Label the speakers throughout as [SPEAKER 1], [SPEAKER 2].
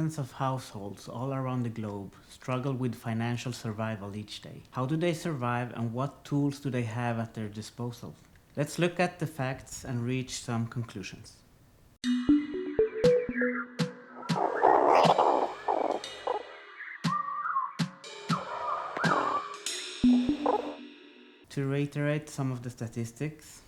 [SPEAKER 1] Millions of households all around the globe struggle with financial survival each day. How do they survive and what tools do they have at their disposal? Let's look at the facts and reach some conclusions. To reiterate some of the statistics,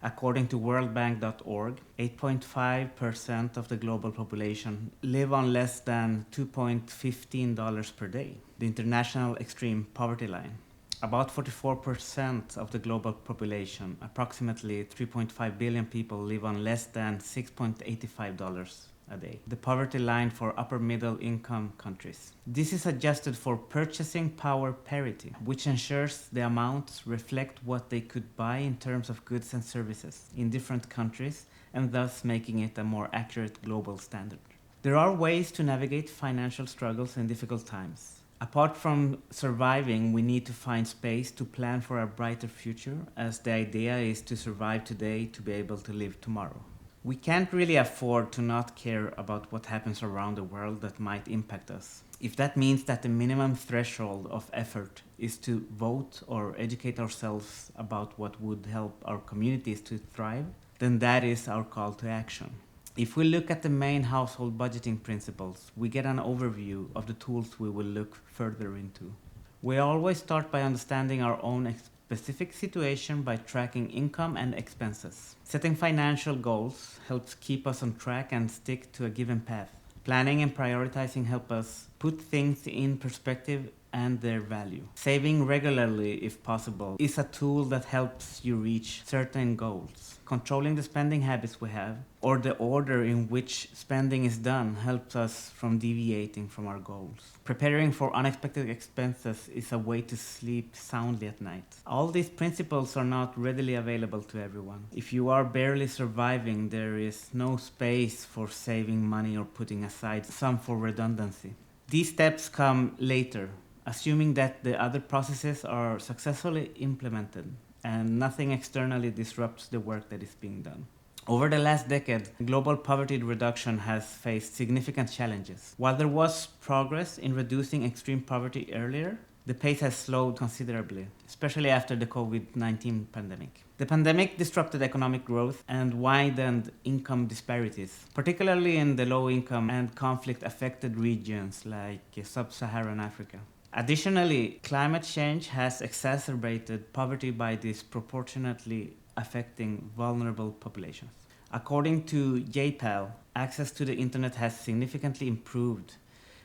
[SPEAKER 1] according to worldbank.org, 8.5% of the global population live on less than $2.15 per day, the international extreme poverty line. About 44% of the global population, approximately 3.5 billion people, live on less than $6.85 a day, the poverty line for upper middle income countries. This is adjusted for purchasing power parity, which ensures the amounts reflect what they could buy in terms of goods and services in different countries, and thus making it a more accurate global standard. There are ways to navigate financial struggles in difficult times. Apart from surviving, we need to find space to plan for a brighter future, as the idea is to survive today to be able to live tomorrow. We can't really afford to not care about what happens around the world that might impact us. If that means that the minimum threshold of effort is to vote or educate ourselves about what would help our communities to thrive, then that is our call to action. If we look at the main household budgeting principles, we get an overview of the tools we will look further into. We always start by understanding our own specific situation by tracking income and expenses. Setting financial goals helps keep us on track and stick to a given path. Planning and prioritizing help us put things in perspective and their value. Saving regularly, if possible, is a tool that helps you reach certain goals. Controlling the spending habits we have, or the order in which spending is done, helps us from deviating from our goals. Preparing for unexpected expenses is a way to sleep soundly at night. All these principles are not readily available to everyone. If you are barely surviving, there is no space for saving money or putting aside some for redundancy. These steps come later, assuming that the other processes are successfully implemented and nothing externally disrupts the work that is being done. Over the last decade, global poverty reduction has faced significant challenges. While there was progress in reducing extreme poverty earlier, the pace has slowed considerably, especially after the COVID-19 pandemic. The pandemic disrupted economic growth and widened income disparities, particularly in the low-income and conflict-affected regions like sub-Saharan Africa. Additionally, climate change has exacerbated poverty by disproportionately affecting vulnerable populations. According to JPAL, access to the internet has significantly improved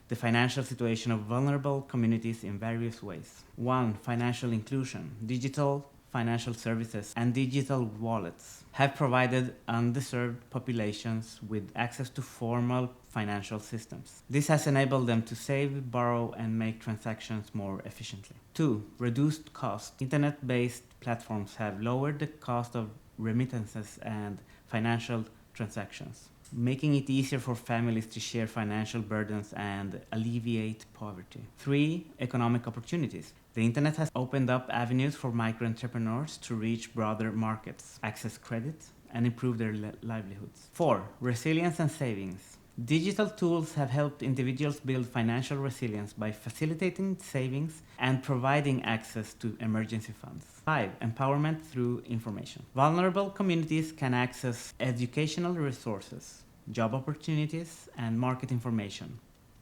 [SPEAKER 1] the financial situation of vulnerable communities in various ways. 1. Financial inclusion. Digital financial services and digital wallets have provided underserved populations with access to formal financial systems. This has enabled them to save, borrow, and make transactions more efficiently. 2. Reduced cost. Internet-based platforms have lowered the cost of remittances and financial transactions, making it easier for families to share financial burdens and alleviate poverty. 3. Economic opportunities. The internet has opened up avenues for micro-entrepreneurs to reach broader markets, access credit, and improve their livelihoods. 4. Resilience and savings. Digital tools have helped individuals build financial resilience by facilitating savings and providing access to emergency funds. 5. Empowerment through information. Vulnerable communities can access educational resources, job opportunities, and market information,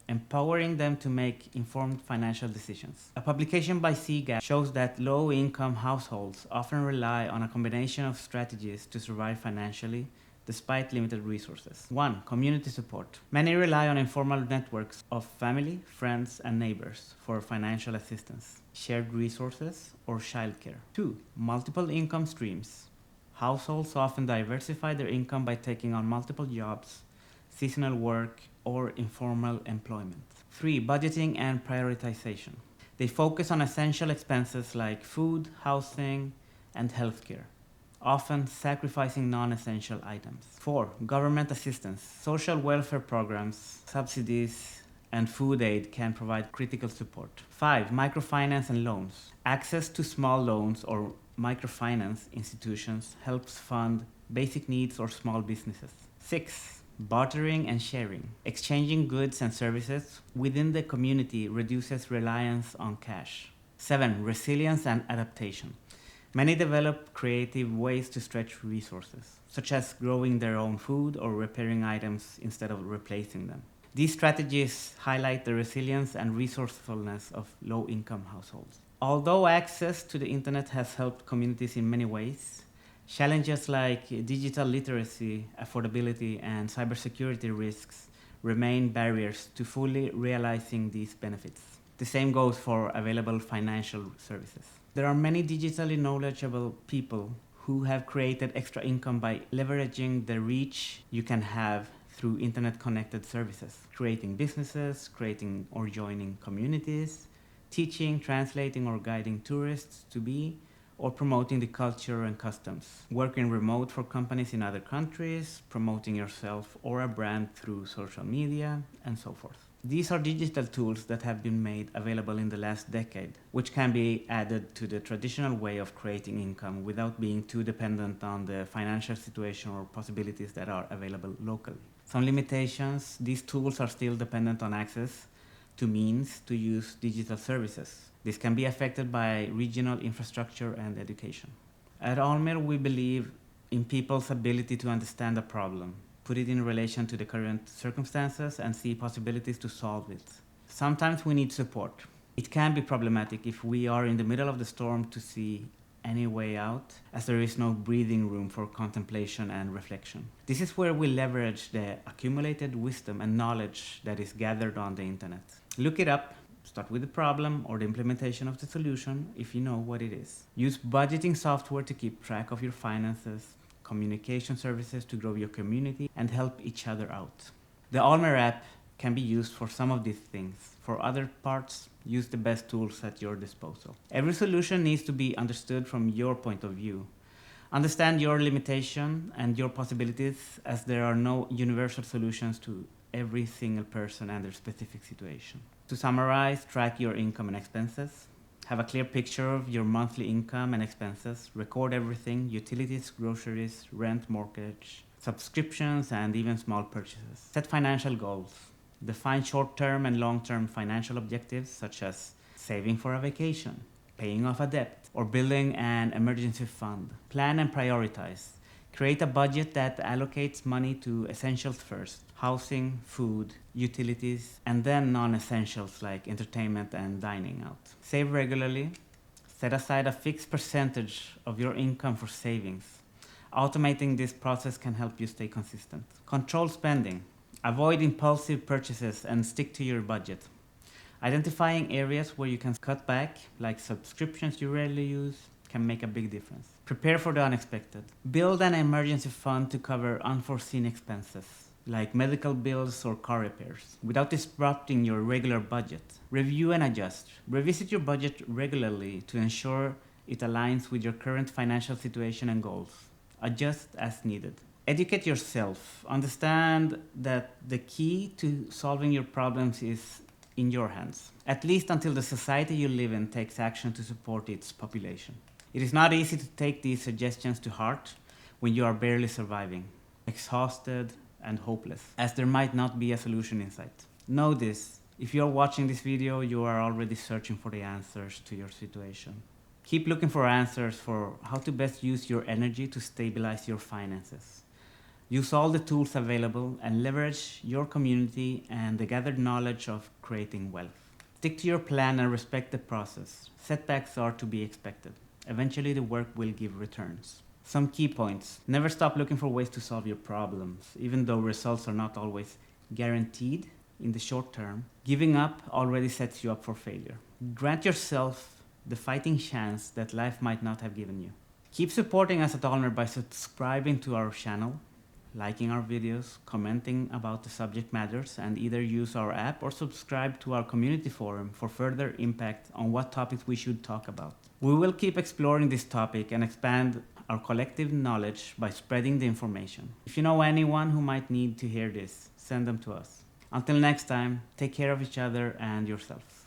[SPEAKER 1] empowering them to make informed financial decisions. A publication by CGAP shows that low-income households often rely on a combination of strategies to survive financially despite limited resources. 1. Community support. Many rely on informal networks of family, friends, and neighbors for financial assistance, shared resources, or childcare. 2. Multiple income streams. Households often diversify their income by taking on multiple jobs, seasonal work, or informal employment. 3. Budgeting and prioritization. They focus on essential expenses like food, housing, and healthcare, often sacrificing non-essential items. 4. Government assistance. Social welfare programs, subsidies, and food aid can provide critical support. 5. Microfinance and loans. Access to small loans or microfinance institutions helps fund basic needs or small businesses. 6. Bartering and sharing. Exchanging goods and services within the community reduces reliance on cash. 7. Resilience and adaptation. Many develop creative ways to stretch resources, such as growing their own food or repairing items instead of replacing them. These strategies highlight the resilience and resourcefulness of low-income households. Although access to the internet has helped communities in many ways, challenges like digital literacy, affordability, and cybersecurity risks remain barriers to fully realizing these benefits. The same goes for available financial services. There are many digitally knowledgeable people who have created extra income by leveraging the reach you can have through internet-connected services, creating businesses, creating or joining communities, teaching, translating, or guiding tourists to be, or promoting the culture and customs, working remote for companies in other countries, promoting yourself or a brand through social media, and so forth. These are digital tools that have been made available in the last decade, which can be added to the traditional way of creating income without being too dependent on the financial situation or possibilities that are available locally. Some limitations: these tools are still dependent on access to means to use digital services. This can be affected by regional infrastructure and education. At Almer, we believe in people's ability to understand a problem, put it in relation to the current circumstances, and see possibilities to solve it. Sometimes we need support. It can be problematic if we are in the middle of the storm to see any way out, as there is no breathing room for contemplation and reflection. This is where we leverage the accumulated wisdom and knowledge that is gathered on the internet. Look it up. Start with the problem or the implementation of the solution if you know what it is. Use budgeting software to keep track of your finances, communication services to grow your community, and help each other out. The Almer app can be used for some of these things. For other parts, use the best tools at your disposal. Every solution needs to be understood from your point of view. Understand your limitation and your possibilities, as there are no universal solutions to every single person and their specific situation. To summarize, track your income and expenses. Have a clear picture of your monthly income and expenses. Record everything: utilities, groceries, rent, mortgage, subscriptions, and even small purchases. Set financial goals. Define short-term and long-term financial objectives, such as saving for a vacation, paying off a debt, or building an emergency fund. Plan and prioritize. Create a budget that allocates money to essentials first: housing, food, utilities, and then non-essentials like entertainment and dining out. Save regularly. Set aside a fixed percentage of your income for savings. Automating this process can help you stay consistent. Control spending. Avoid impulsive purchases and stick to your budget. Identifying areas where you can cut back, like subscriptions you rarely use, can make a big difference. Prepare for the unexpected. Build an emergency fund to cover unforeseen expenses, like medical bills or car repairs, without disrupting your regular budget. Review and adjust. Revisit your budget regularly to ensure it aligns with your current financial situation and goals. Adjust as needed. Educate yourself. Understand that the key to solving your problems is in your hands, at least until the society you live in takes action to support its population. It is not easy to take these suggestions to heart when you are barely surviving, exhausted and hopeless, as there might not be a solution in sight. Know this: if you are watching this video, you are already searching for the answers to your situation. Keep looking for answers for how to best use your energy to stabilize your finances. Use all the tools available and leverage your community and the gathered knowledge of creating wealth. Stick to your plan and respect the process. Setbacks are to be expected. Eventually, the work will give returns. Some key points: never stop looking for ways to solve your problems, even though results are not always guaranteed in the short term. Giving up already sets you up for failure. Grant yourself the fighting chance that life might not have given you. Keep supporting us at Almer by subscribing to our channel, liking our videos, commenting about the subject matters, and either use our app or subscribe to our community forum for further impact on what topics we should talk about. We will keep exploring this topic and expand our collective knowledge by spreading the information. If you know anyone who might need to hear this, send them to us. Until next time, take care of each other and yourselves.